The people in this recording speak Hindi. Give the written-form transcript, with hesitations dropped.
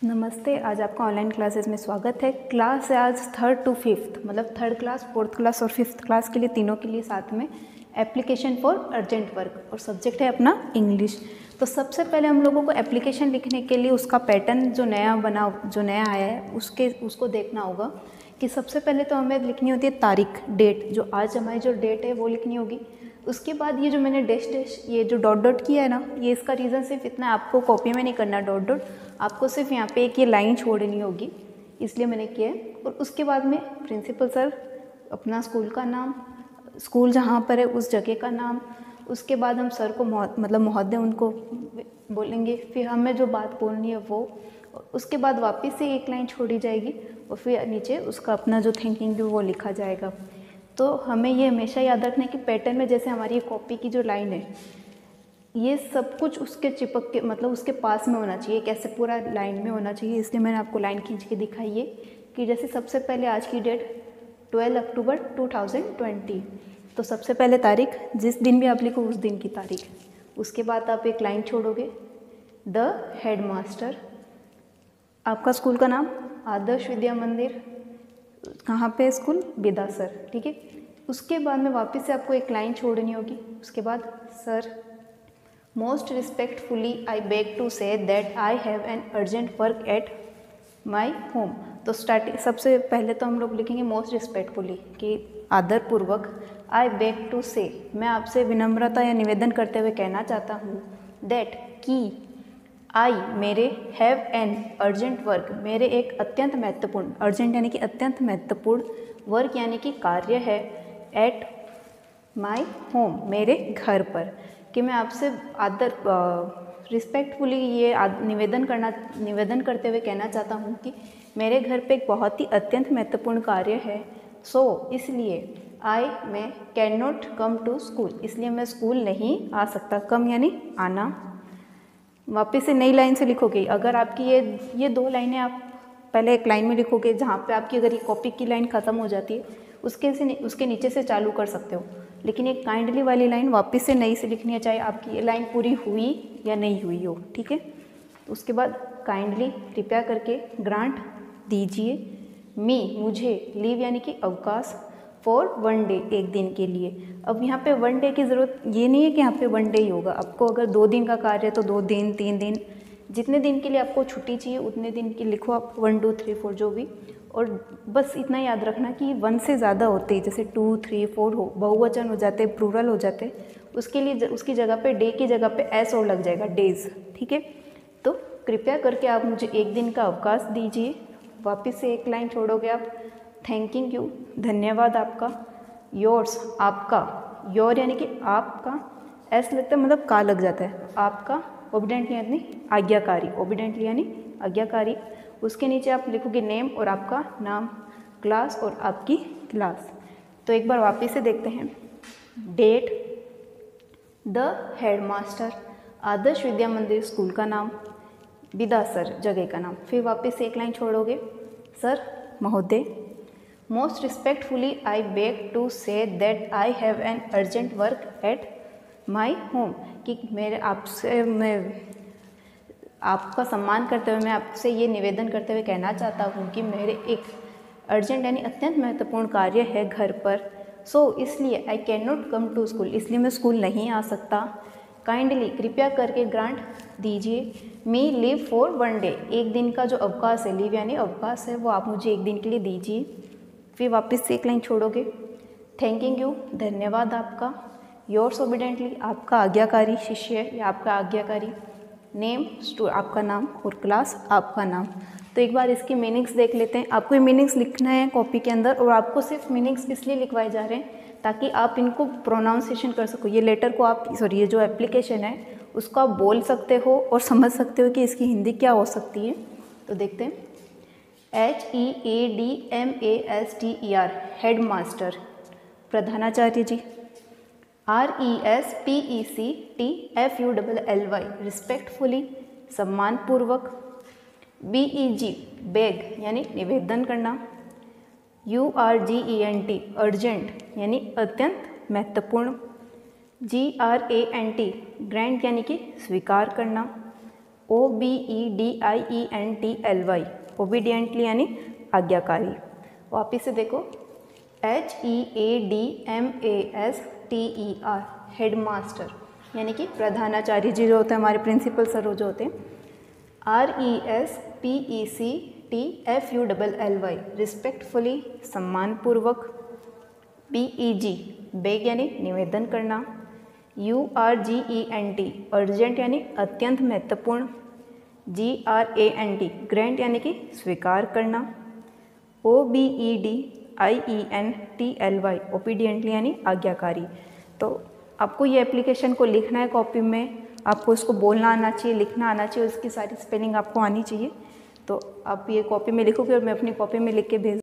नमस्ते। आज आपका ऑनलाइन क्लासेस में स्वागत है। क्लास है आज 3rd to 5th, मतलब 3rd क्लास, 4th क्लास और 5th क्लास के लिए, तीनों के लिए साथ में एप्लीकेशन फॉर अर्जेंट वर्क, और सब्जेक्ट है अपना इंग्लिश। तो सबसे पहले हम लोगों को एप्लीकेशन लिखने के लिए उसका पैटर्न जो नया आया है उसको देखना होगा कि सबसे पहले तो हमें लिखनी होती है तारीख, डेट, जो आज हमारी जो डेट है वो लिखनी होगी। उसके बाद ये जो मैंने डैश ये जो डॉट डॉट किया है ना, ये इसका रीज़न सिर्फ इतना है, आपको कॉपी में नहीं करना डॉट डॉट, आपको सिर्फ यहाँ पे एक ये लाइन छोड़नी होगी, इसलिए मैंने किया है। और उसके बाद में प्रिंसिपल सर, अपना स्कूल का नाम, स्कूल जहाँ पर है उस जगह का नाम, उसके बाद हम सर को मतलब महोदय उनको बोलेंगे, फिर हमें जो बात बोलनी है वो, उसके बाद वापस से एक लाइन छोड़ी जाएगी और फिर नीचे उसका अपना जो थिंकिंग भी वो लिखा जाएगा। तो हमें ये हमेशा याद रखना है कि पैटर्न में जैसे हमारी ये कॉपी की जो लाइन है, ये सब कुछ उसके चिपक के, मतलब उसके पास में होना चाहिए, कैसे पूरा लाइन में होना चाहिए। इसलिए मैंने आपको लाइन खींच के दिखाई है कि जैसे सबसे पहले आज की डेट 12 अक्टूबर 2020, तो सबसे पहले तारीख, जिस दिन भी आप लिखो उस दिन की तारीख। उसके बाद आप एक लाइन छोड़ोगे, द हेड मास्टर, आपका स्कूल का नाम आदर्श विद्या मंदिर, कहाँ पे स्कूल, बिदासर, ठीक है। उसके बाद में वापस से आपको एक लाइन छोड़नी होगी। उसके बाद sir, most respectfully I beg to say that I have an urgent work at my home. तो स्टार्टिंग सबसे पहले तो हम लोग लिखेंगे मोस्ट रिस्पेक्टफुली, कि आदरपूर्वक, आई बेग टू से, मैं आपसे विनम्रता या निवेदन करते हुए कहना चाहता हूँ, दैट, कि, आई, मेरे, हैव एन अर्जेंट वर्क, मेरे एक अत्यंत महत्वपूर्ण, अर्जेंट यानी कि अत्यंत महत्वपूर्ण, वर्क यानी कि कार्य है, एट माई होम, मेरे घर पर, कि मैं आपसे आदर रिस्पेक्टफुली ये निवेदन करते हुए कहना चाहता हूँ कि मेरे घर पे एक बहुत ही अत्यंत महत्वपूर्ण कार्य है। सो इसलिए मैं can not come to school, इसलिए मैं स्कूल नहीं आ सकता। कम यानी आना। वापस से नई लाइन से लिखोगे। अगर आपकी ये दो लाइनें आप पहले एक लाइन में लिखोगे, जहाँ पे आपकी अगर ये कॉपी की लाइन ख़त्म हो जाती है उसके नीचे से चालू कर सकते हो, लेकिन एक काइंडली वाली लाइन वापस से नई से लिखनी है, चाहे आपकी ये लाइन पूरी हुई या नहीं हुई हो, ठीक है। तो उसके बाद काइंडली, कृपया करके, ग्रांट, दीजिए, मुझे, लीव यानी कि अवकाश, फॉर 1 डे, एक दिन के लिए। अब यहाँ पे 1 डे की ज़रूरत ये नहीं है कि यहाँ पे 1 डे ही होगा, आपको अगर 2 दिन का कार्य है तो 2 दिन, 3 दिन, जितने दिन के लिए आपको छुट्टी चाहिए उतने दिन की लिखो आप, 1 2 3 4 जो भी। और बस इतना याद रखना कि 1 से ज़्यादा होते हैं, जैसे 2 3 4 हो, बहुवचन हो जाते, प्लूरल हो जाते, उसके लिए उसकी जगह पे, डे की जगह पे एस और लग जाएगा, डेज, ठीक है। तो कृपया करके आप मुझे एक दिन का अवकाश दीजिए। वापस से एक लाइन छोड़ोगे आप, थैंकिंग यू, धन्यवाद आपका, योर्स, आपका, योर यानी कि आपका, एस लगता है मतलब का लग जाता है, आपका, ओबिडेंटली यानी आज्ञाकारी, ओबिडेंटली यानी आज्ञाकारी। उसके नीचे आप लिखोगे नेम और आपका नाम, क्लास और आपकी क्लास। तो एक बार वापस से देखते हैं, date, the head master, Adarsh Vidya मंदिर स्कूल का नाम, बिदासर जगह का नाम। फिर वापस से एक लाइन छोड़ोगे, सर, महोदय, most respectfully I beg to say that I have an urgent work at my home, कि मैं आपका सम्मान करते हुए मैं आपसे ये निवेदन करते हुए कहना चाहता हूँ कि मेरे एक अर्जेंट यानी अत्यंत महत्वपूर्ण कार्य है घर पर। सो इसलिए I can not come to school, इसलिए मैं स्कूल नहीं आ सकता। काइंडली, कृपया करके, ग्रांट, दीजिए, मी, लीव फॉर 1 डे, एक दिन का जो अवकाश है, लीव यानी अवकाश है, वो आप मुझे एक दिन के लिए दीजिए। फिर वापस से एक लाइन छोड़ोगे, थैंकिंग यू, धन्यवाद आपका, योर्स ओबिडेंटली, आपका आज्ञाकारी शिष्य या आपका आज्ञाकारी, नेम, आपका नाम, और क्लास, आपका नाम। तो एक बार इसकी मीनिंग्स देख लेते हैं। आपको ये मीनिंग्स लिखना है कॉपी के अंदर, और आपको सिर्फ मीनिंग्स इसलिए लिखवाए जा रहे हैं ताकि आप इनको प्रोनाउंसिएशन कर सको। ये लेटर को आप, ये जो एप्लीकेशन है उसको आप बोल सकते हो और समझ सकते हो कि इसकी हिंदी क्या हो सकती है। तो देखते हैं, HEADMASTER, हेड मास्टर, प्रधानाचार्य जी, RESPECTFULLY, रिस्पेक्टफुली, सम्मानपूर्वक, BEG, बेग यानी निवेदन करना, URGENT, अर्जेंट यानी अत्यंत महत्वपूर्ण, GRANT, ग्रांट यानी कि स्वीकार करना, OBEDIENTLY, ओबीडियंटली यानी आज्ञाकारी। वापिस से देखो, HEADMASTER, हेडमास्टर यानी कि प्रधानाचार्य जी जो होते हैं, हमारे प्रिंसिपल सर जो होते हैं। RESPECTFULLY, रिस्पेक्टफुली, सम्मानपूर्वक। BEG, बेग यानी निवेदन करना। URGENT, अर्जेंट यानी अत्यंत महत्वपूर्ण। GRANT, ग्रेंट यानी कि स्वीकार करना। OBEDIENTLY, ओबीडियंटली यानी आज्ञाकारी। तो आपको ये एप्लीकेशन को लिखना है कॉपी में, आपको इसको बोलना आना चाहिए, लिखना आना चाहिए, उसकी सारी स्पेलिंग आपको आनी चाहिए। तो आप ये कॉपी में लिखोगे और मैं अपनी कॉपी में लिख के भेज